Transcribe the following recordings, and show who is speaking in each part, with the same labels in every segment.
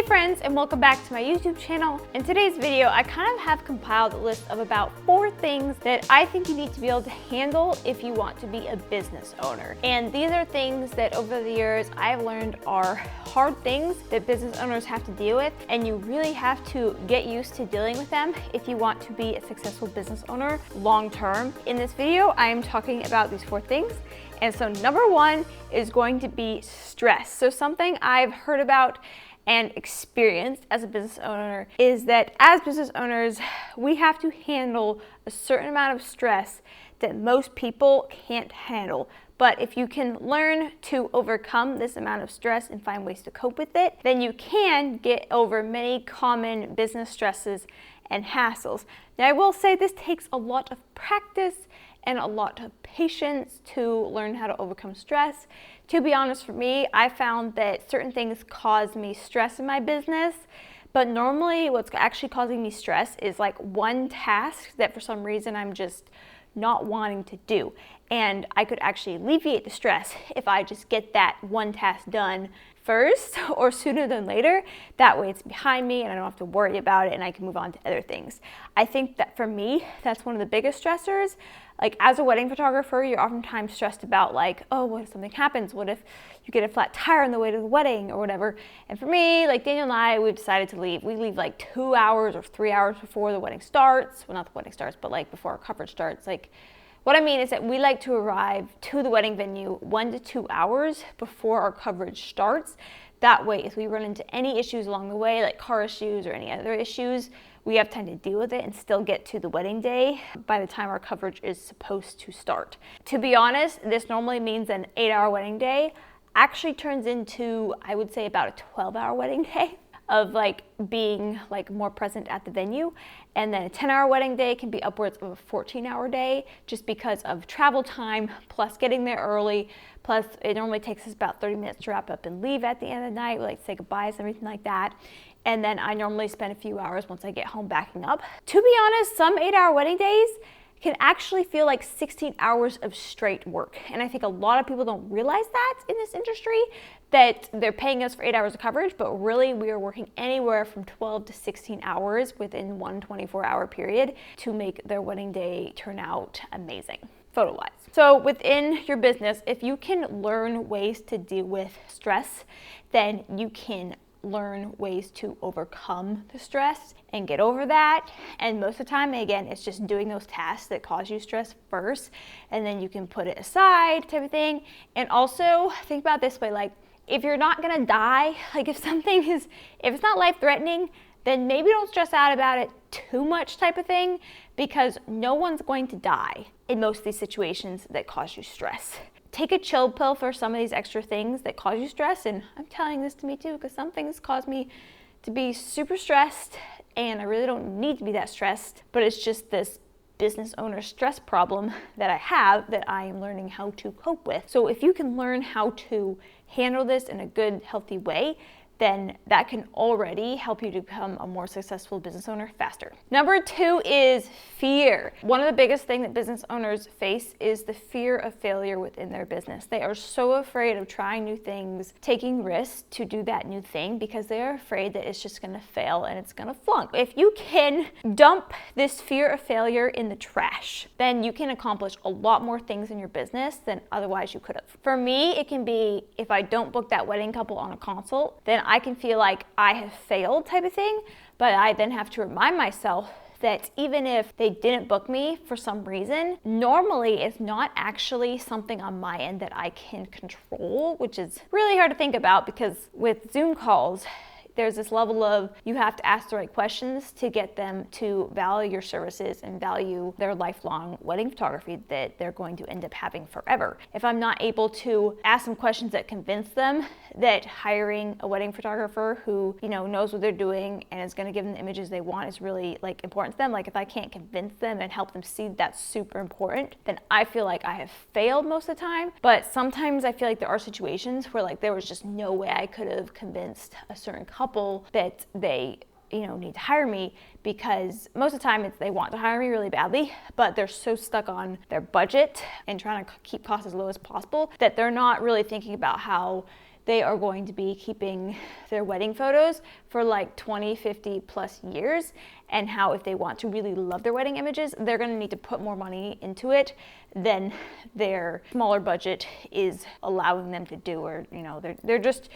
Speaker 1: friends, and welcome back to my YouTube channel. In today's video, I kind of have compiled a list of about 4 things that I think you need to be able to handle if you want to be a business owner. And these are things that over the years I've learned are hard things that business owners have to deal with, and you really have to get used to dealing with them if you want to be a successful business owner long term. In this video, I am talking about these 4 things. And so number 1 is going to be stress. So something I've heard about and experienced as a business owner is that as business owners, we have to handle a certain amount of stress that most people can't handle. But if you can learn to overcome this amount of stress and find ways to cope with it, then you can get over many common business stresses and hassles. Now, I will say this takes a lot of practice and a lot of patience to learn how to overcome stress. To be honest, for me, I found that certain things cause me stress in my business, but normally what's actually causing me stress is like one task that for some reason I'm just not wanting to do. And I could actually alleviate the stress if I just get that one task done first or sooner than later. That way it's behind me and I don't have to worry about it and I can move on to other things. I think that for me, that's one of the biggest stressors. Like as a wedding photographer, you're oftentimes stressed about like, oh, what if something happens? What if you get a flat tire on the way to the wedding or whatever? And for me, like Daniel and I, we've decided to leave. We leave like 2 hours or 3 hours before the wedding starts. Well, not the wedding starts, but like before our coverage starts. Like what I mean is that we like to arrive to the wedding venue 1 to 2 hours before our coverage starts. That way, if we run into any issues along the way, like car issues or any other issues, we have time to deal with it and still get to the wedding day by the time our coverage is supposed to start. To be honest, this normally means an 8-hour wedding day actually turns into, I would say, about a 12-hour wedding day of like being like more present at the venue. And then a 10-hour wedding day can be upwards of a 14-hour day just because of travel time, plus getting there early, plus it normally takes us about 30 minutes to wrap up and leave at the end of the night, like say goodbyes and everything like that. And then I normally spend a few hours once I get home backing up. To be honest, some 8-hour wedding days can actually feel like 16 hours of straight work. And I think a lot of people don't realize that in this industry, that they're paying us for 8 hours of coverage, but really we are working anywhere from 12 to 16 hours within one 24-hour period to make their wedding day turn out amazing, photo-wise. So within your business, if you can learn ways to deal with stress, then you can learn ways to overcome the stress and get over that. And most of the time, again, it's just doing those tasks that cause you stress first, and then you can put it aside type of thing. And also think about it this way, like if you're not gonna die, like if it's not life-threatening, then maybe don't stress out about it too much type of thing, because no one's going to die in most of these situations that cause you stress. Take a chill pill for some of these extra things that cause you stress, and I'm telling this to me too, because some things cause me to be super stressed, and I really don't need to be that stressed, but it's just this business owner stress problem that I have that I am learning how to cope with. So if you can learn how to handle this in a good, healthy way, then that can already help you to become a more successful business owner faster. Number 2 is fear. One of the biggest things that business owners face is the fear of failure within their business. They are so afraid of trying new things, taking risks to do that new thing, because they are afraid that it's just gonna fail and it's gonna flunk. If you can dump this fear of failure in the trash, then you can accomplish a lot more things in your business than otherwise you could have. For me, it can be if I don't book that wedding couple on a consult, then I can feel like I have failed type of thing, but I then have to remind myself that even if they didn't book me for some reason, normally it's not actually something on my end that I can control, which is really hard to think about because with Zoom calls, there's this level of you have to ask the right questions to get them to value your services and value their lifelong wedding photography that they're going to end up having forever. If I'm not able to ask some questions that convince them that hiring a wedding photographer who, knows what they're doing and is going to give them the images they want is really like important to them, like if I can't convince them and help them see that's super important, then I feel like I have failed most of the time. But sometimes I feel like there are situations where like there was just no way I could have convinced a certain couple that they need to hire me, because most of the time they want to hire me really badly, but they're so stuck on their budget and trying to keep costs as low as possible that they're not really thinking about how they are going to be keeping their wedding photos for like 20, 50 plus years, and how if they want to really love their wedding images, they're going to need to put more money into it than their smaller budget is allowing them to do, or they're just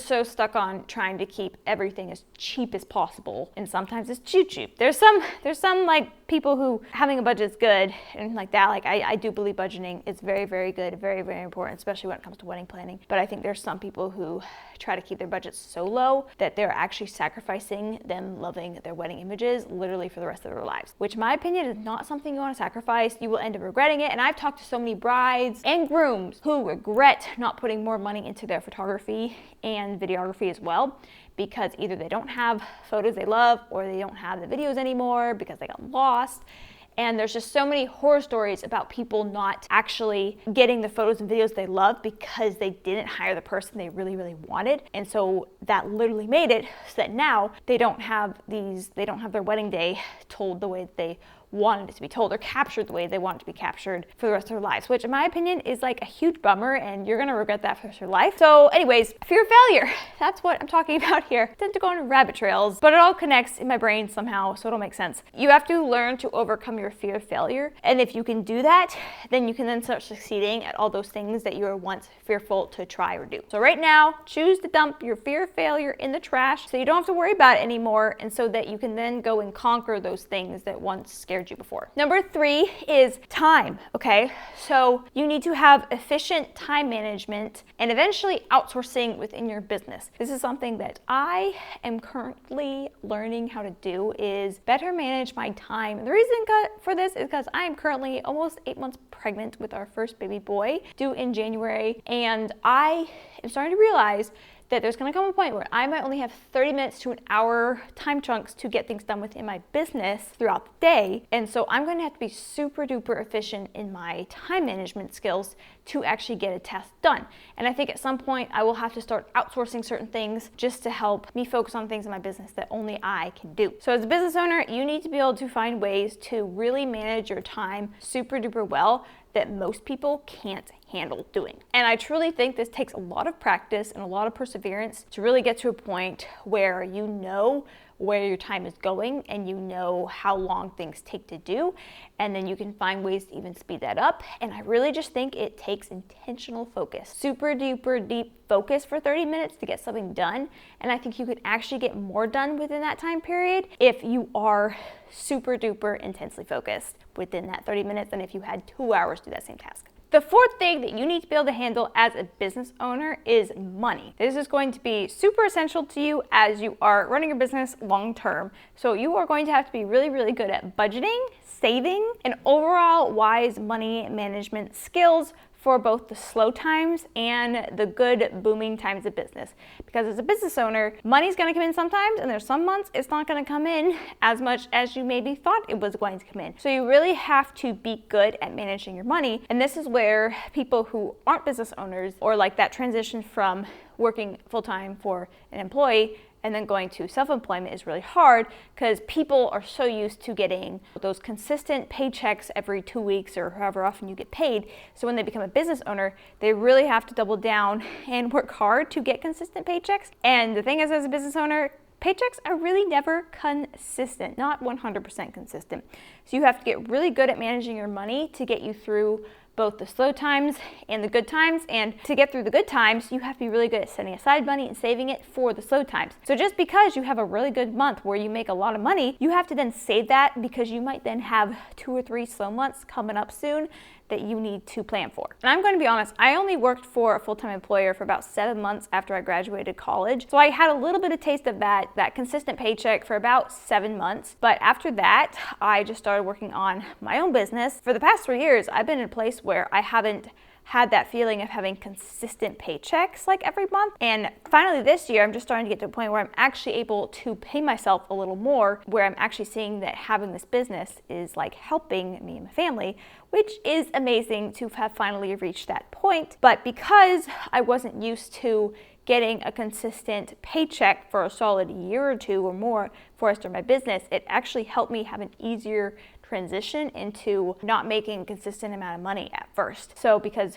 Speaker 1: so stuck on trying to keep everything as cheap as possible, and sometimes it's too cheap. There's some like people who having a budget is good and like that. Like I do believe budgeting is very, very good, very, very important, especially when it comes to wedding planning. But I think there's some people who try to keep their budgets so low that they're actually sacrificing them loving their wedding images literally for the rest of their lives, which in my opinion is not something you want to sacrifice. You will end up regretting it. And I've talked to so many brides and grooms who regret not putting more money into their photography and videography as well, because either they don't have photos they love, or they don't have the videos anymore because they got lost. And there's just so many horror stories about people not actually getting the photos and videos they love because they didn't hire the person they really, really wanted. And so that literally made it so that now they don't have their wedding day told the way that they wanted it to be told, or captured the way they want it to be captured for the rest of their lives, which in my opinion is like a huge bummer, and you're gonna regret that for the rest of your life. So anyways, fear of failure, that's what I'm talking about here. I tend to go on rabbit trails, but it all connects in my brain somehow, so it'll make sense. You have to learn to overcome your fear of failure, and if you can do that, then you can then start succeeding at all those things that you were once fearful to try or do. So right now, choose to dump your fear of failure in the trash so you don't have to worry about it anymore, and so that you can then go and conquer those things that once scared you before. Number 3 is time, okay? So you need to have efficient time management and eventually outsourcing within your business. This is something that I am currently learning how to do, is better manage my time. And the reason for this is because I am currently almost 8 months pregnant with our first baby boy, due in January, and I am starting to realize that there's going to come a point where I might only have 30 minutes to an hour time chunks to get things done within my business throughout the day. And so I'm going to have to be super duper efficient in my time management skills to actually get a task done. And I think at some point I will have to start outsourcing certain things just to help me focus on things in my business that only I can do. So as a business owner, you need to be able to find ways to really manage your time super duper well that most people can't handle doing. And I truly think this takes a lot of practice and a lot of perseverance to really get to a point where you know where your time is going and you know how long things take to do, and then you can find ways to even speed that up. And I really just think it takes intentional focus, super duper deep focus for 30 minutes to get something done. And I think you could actually get more done within that time period if you are super duper intensely focused within that 30 minutes than if you had 2 hours to do that same task. The 4th thing that you need to be able to handle as a business owner is money. This is going to be super essential to you as you are running your business long term. So you are going to have to be really, really good at budgeting, saving, and overall wise money management skills for both the slow times and the good booming times of business. Because as a business owner, money's gonna come in sometimes, and there's some months it's not gonna come in as much as you maybe thought it was going to come in. So you really have to be good at managing your money. And this is where people who aren't business owners, or like that transition from working full-time for an employee and then going to self-employment, is really hard, because people are so used to getting those consistent paychecks every 2 weeks or however often you get paid. So when they become a business owner, they really have to double down and work hard to get consistent paychecks. And the thing is, as a business owner, paychecks are really never consistent, not 100% consistent. So you have to get really good at managing your money to get you through both the slow times and the good times. And to get through the good times, you have to be really good at setting aside money and saving it for the slow times. So just because you have a really good month where you make a lot of money, you have to then save that, because you might then have 2 or 3 slow months coming up soon that you need to plan for. And I'm going to be honest, I only worked for a full-time employer for about 7 months after I graduated college. So I had a little bit of taste of that consistent paycheck for about 7 months. But after that, I just started working on my own business. For the past 3 years, I've been in a place where I haven't had that feeling of having consistent paychecks like every month. And finally this year, I'm just starting to get to a point where I'm actually able to pay myself a little more, where I'm actually seeing that having this business is like helping me and my family, which is amazing to have finally reached that point. But because I wasn't used to getting a consistent paycheck for a solid year or 2 or more before I started my business, it actually helped me have an easier transition into not making a consistent amount of money at first. So because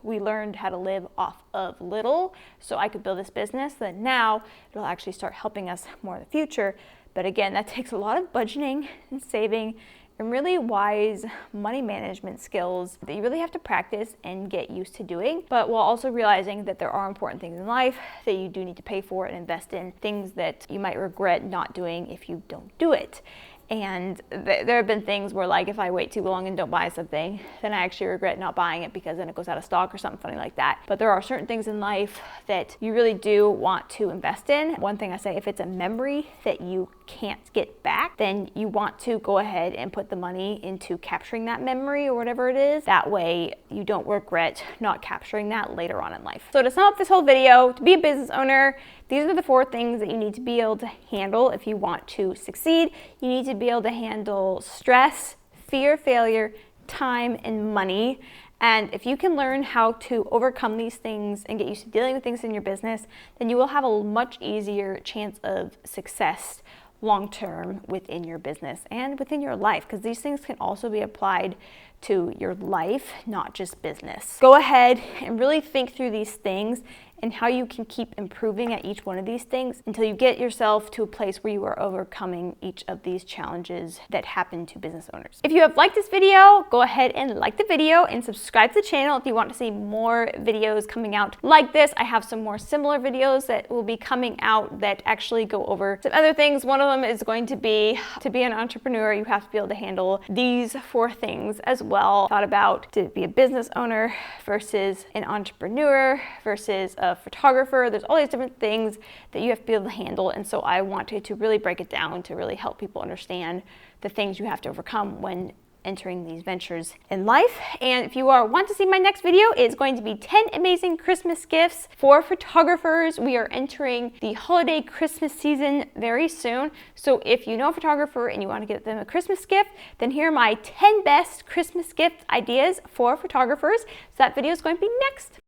Speaker 1: we learned how to live off of little so I could build this business, then now it'll actually start helping us more in the future. But again, that takes a lot of budgeting and saving and really wise money management skills that you really have to practice and get used to doing, but while also realizing that there are important things in life that you do need to pay for and invest in, things that you might regret not doing if you don't do it. And there have been things where, like, if I wait too long and don't buy something, then I actually regret not buying it because then it goes out of stock or something funny like that. But there are certain things in life that you really do want to invest in. One thing I say, if it's a memory that you can't get back, then you want to go ahead and put the money into capturing that memory or whatever it is. That way you don't regret not capturing that later on in life. So to sum up this whole video, to be a business owner, these are the 4 things that you need to be able to handle if you want to succeed. You need to be able to handle stress, fear of failure, time, and money. And if you can learn how to overcome these things and get used to dealing with things in your business, then you will have a much easier chance of success long-term within your business and within your life, because these things can also be applied to your life, not just business. Go ahead and really think through these things and how you can keep improving at each one of these things until you get yourself to a place where you are overcoming each of these challenges that happen to business owners. If you have liked this video, go ahead and like the video and subscribe to the channel if you want to see more videos coming out like this. I have some more similar videos that will be coming out that actually go over some other things. One of them is going to be an entrepreneur, you have to be able to handle these 4 things as well. Thought about to be a business owner versus an entrepreneur versus a photographer. There's all these different things that you have to be able to handle, and so I wanted to really break it down to really help people understand the things you have to overcome when entering these ventures in life. And if you want to see my next video, it's going to be 10 amazing Christmas gifts for photographers. We are entering the holiday Christmas season very soon, so if you know a photographer and you want to get them a Christmas gift, then here are my 10 best Christmas gift ideas for photographers. So that video is going to be next.